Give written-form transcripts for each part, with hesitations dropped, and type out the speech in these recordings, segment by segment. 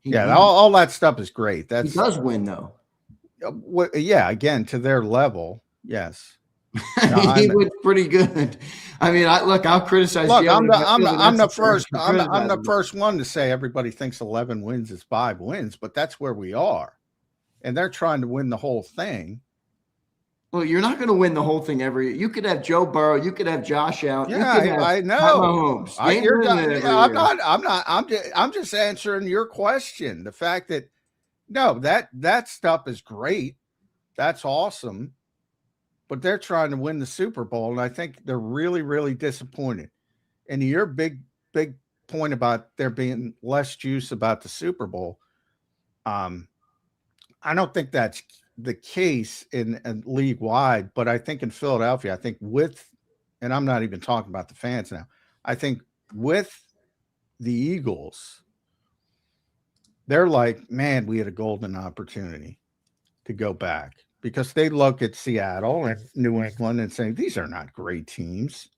He Yeah, wins. all that stuff is great. He That's does win, though. yeah. Again, to their level, yes. I No, mean, he I'm was pretty good. I mean, I'll criticize look. Jalen if I feel the I'm the necessary first. to I'm criticize the him. first one to say everybody thinks 11 wins is 5 wins, but that's where we are, and they're trying to win the whole thing. Well, you're not going to win the whole thing every year. You could have Joe Burrow. You could have Josh Allen. You Yeah, could have I Pat know. Mahomes. You ain't winning it every I'm year. not. I'm not. I'm just answering your question. The fact that no, that stuff is great. That's awesome. But they're trying to win the Super Bowl, and I think they're really, really disappointed. And your big point about there being less juice about the Super Bowl, um, I don't think that's the case in league wide, but I think in Philadelphia, I think with, and I'm not even talking about the fans now, I think with the Eagles, they're like, man, we had a golden opportunity to go back because they look at Seattle and New England and say, these are not great teams.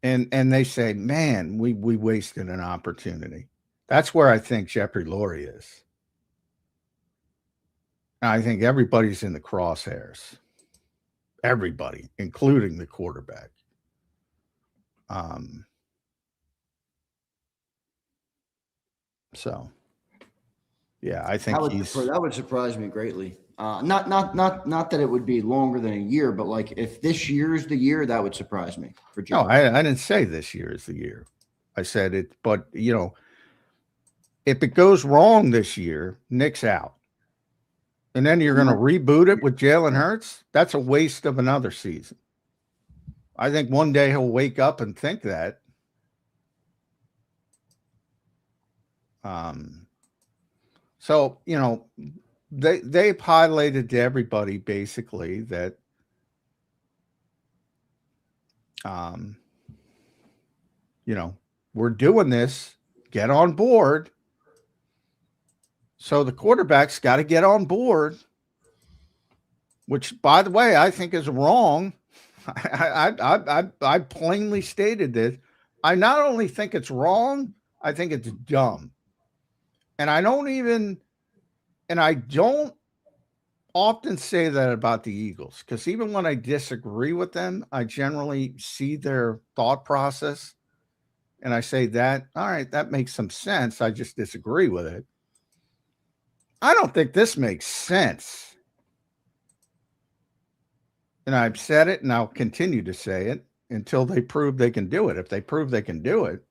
And they say, man, we wasted an opportunity. That's where I think Jeffrey Lurie is. I think everybody's in the crosshairs. Everybody, including the quarterback. So, yeah, I think that would surprise me greatly. Not that it would be longer than a year, but like if this year's the year, that would surprise me for Joe. No, I didn't say this year is the year. I said it, but if it goes wrong this year, Nick's out. And then you're going to reboot it with Jalen Hurts? That's a waste of another season. I think one day he'll wake up and think that. So, they've highlighted to everybody basically that we're doing this, get on board. So the quarterback's got to get on board, which, by the way, I think is wrong. I plainly stated this. I not only think it's wrong, I think it's dumb. And I don't often say that about the Eagles, because even when I disagree with them, I generally see their thought process and I say that, all right, that makes some sense. I just disagree with it. I don't think this makes sense. And I've said it and I'll continue to say it until they prove they can do it. If they prove they can do it,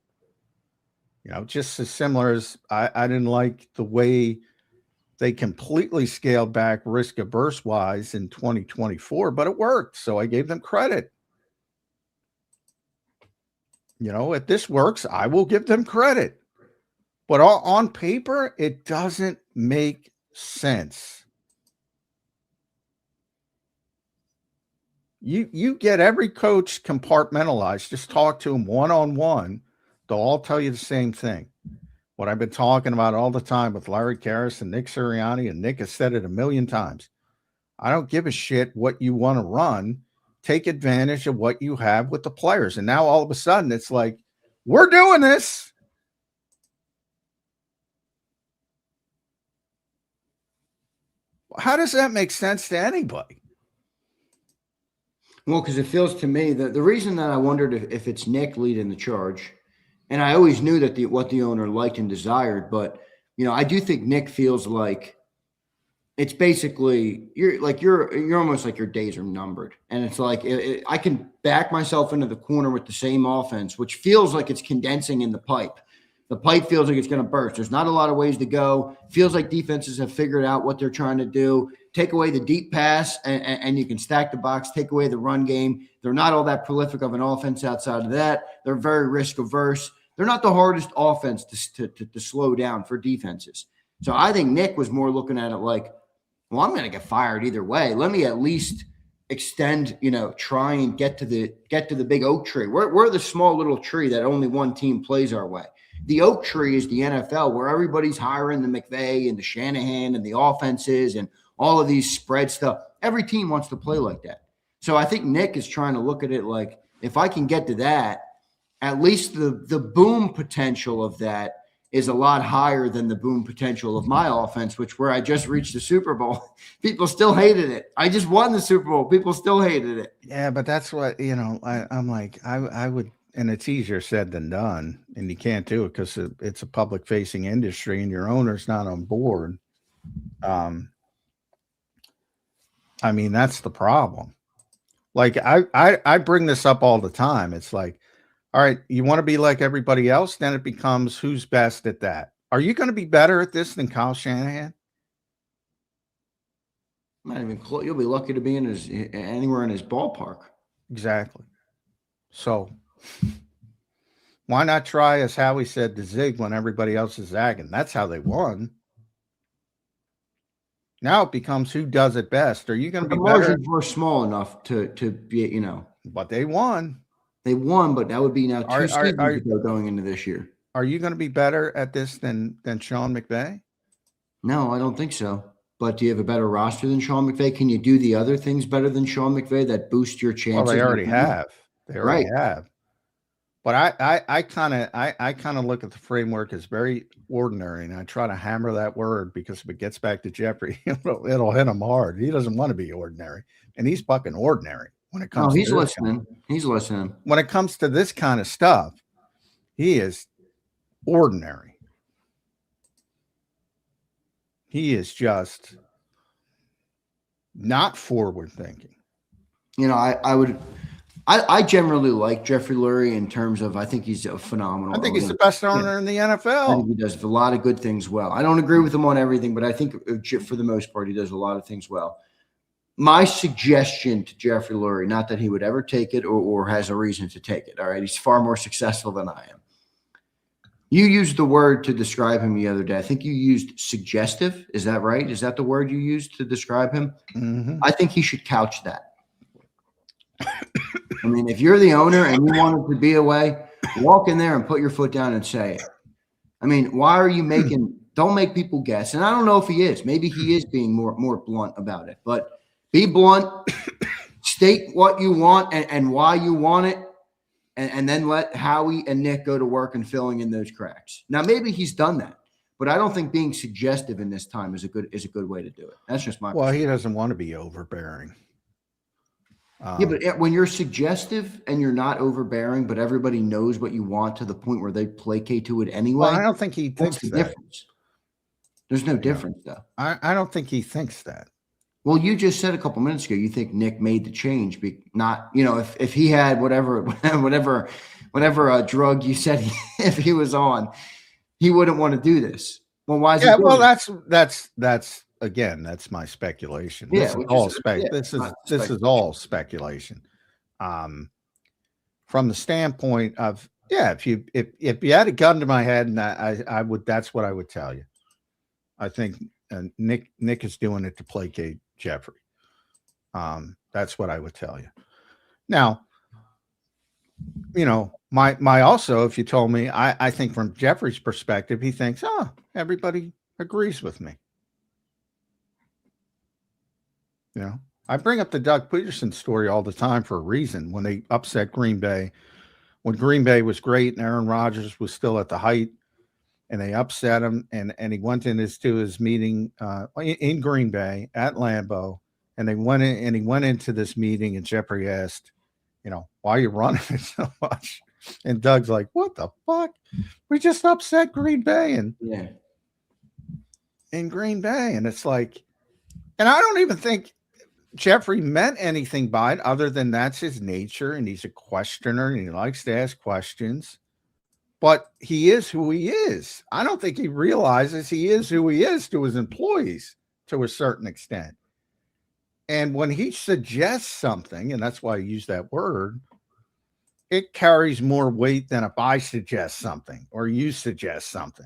just as similar as I didn't like the way they completely scaled back risk averse wise in 2024, but it worked. So I gave them credit. If this works, I will give them credit. But on paper, it doesn't make sense. You get every coach compartmentalized. Just talk to them one-on-one. They'll all tell you the same thing. What I've been talking about all the time with Larry Karras and Nick Sirianni, and Nick has said it a million times. I don't give a shit what you want to run. Take advantage of what you have with the players. And now all of a sudden it's like, we're doing this. How does that make sense to anybody? Well, because it feels to me that the reason that I wondered if it's Nick leading the charge, and I always knew that what the owner liked and desired, but I do think Nick feels like it's basically you're almost like your days are numbered, and it's like I can back myself into the corner with the same offense, which feels like it's condensing in the pipe. The pipe feels like it's going to burst. There's not a lot of ways to go. Feels like defenses have figured out what they're trying to do. Take away the deep pass, and you can stack the box. Take away the run game. They're not all that prolific of an offense outside of that. They're very risk averse. They're not the hardest offense to slow down for defenses. So I think Nick was more looking at it like, well, I'm going to get fired either way. Let me at least extend, try and get to the big oak tree. We're the small little tree that only one team plays our way. The oak tree is the NFL, where everybody's hiring the McVay and the Shanahan and the offenses and all of these spread stuff. Every team wants to play like that. So I think Nick is trying to look at it like, if I can get to that, at least the boom potential of that is a lot higher than the boom potential of my offense, which where I just reached the Super Bowl, people still hated it. I just won the Super Bowl. People still hated it. Yeah, but that's what, I'm like, I would, and it's easier said than done, and you can't do it because it's a public facing industry and your owner's not on board. I mean, that's the problem. Like I bring this up all the time. It's like, all right, you want to be like everybody else, then it becomes who's best at that. Are you going to be better at this than Kyle Shanahan? Not even close. You'll be lucky to be in anywhere in his ballpark. Exactly. So why not try, as Howie said, to zig when everybody else is zagging? That's how they won. Now it becomes who does it best. Are you going to be better? The margins were small enough to be, But they won. They won, but that would be now two seasons ago going into this year. Are you going to be better at this than Sean McVay? No, I don't think so. But do you have a better roster than Sean McVay? Can you do the other things better than Sean McVay that boost your chances? Well, they already have. They already have. But I kind of look at the framework as very ordinary, and I try to hammer that word because if it gets back to Jeffrey, it'll hit him hard. He doesn't want to be ordinary, and he's fucking ordinary when it comes. Oh, he's listening. He's listening. When it comes to this kind of stuff, he is ordinary. He is just not forward thinking. I generally like Jeffrey Lurie in terms of I think he's a phenomenal. I think he's the best owner in the NFL. I think he does a lot of good things well. I don't agree with him on everything, but I think for the most part, he does a lot of things well. My suggestion to Jeffrey Lurie, not that he would ever take it or has a reason to take it. All right. He's far more successful than I am. You used the word to describe him the other day. I think you used suggestive. Is that right? Is that the word you used to describe him? Mm-hmm. I think he should couch that. I mean, if you're the owner and you want it to be a way, walk in there and put your foot down and say it. I mean, why are you don't make people guess. And I don't know if he is. Maybe he is being more blunt about it. But be blunt, state what you want and why you want it, and then let Howie and Nick go to work and filling in those cracks. Now, maybe he's done that, but I don't think being suggestive in this time is a good way to do it. That's just my perspective. He doesn't want to be overbearing. Yeah, but when you're suggestive and you're not overbearing, but everybody knows what you want to the point where they placate to it anyway. Well, I don't think he thinks the that. Difference. There's no difference, though. I don't think he thinks that. Well, you just said a couple minutes ago you think Nick made the change, not if he had whatever drug you said if he was on, he wouldn't want to do this. Well, why is he doing that's again, that's my speculation. This is all speculation. From the standpoint of if you had a gun to my head, and I would, that's what I would tell you. I think Nick is doing it to placate Jeffrey. That's what I would tell you. Now, my also, if you told me, I think from Jeffrey's perspective, he thinks, everybody agrees with me. I bring up the Doug Peterson story all the time for a reason. When they upset Green Bay, when Green Bay was great and Aaron Rodgers was still at the height, and they upset him, and he went to his meeting in Green Bay at Lambeau, and he went into this meeting, and Jeffrey asked, why are you running it so much? And Doug's like, what the fuck? We just upset Green Bay in Green Bay. And it's like, and I don't even think Jeffrey meant anything by it other than that's his nature, and he's a questioner, and he likes to ask questions. But he is who he is. I don't think he realizes he is who he is to his employees to a certain extent. And when he suggests something, and that's why I use that word, it carries more weight than if I suggest something or you suggest something.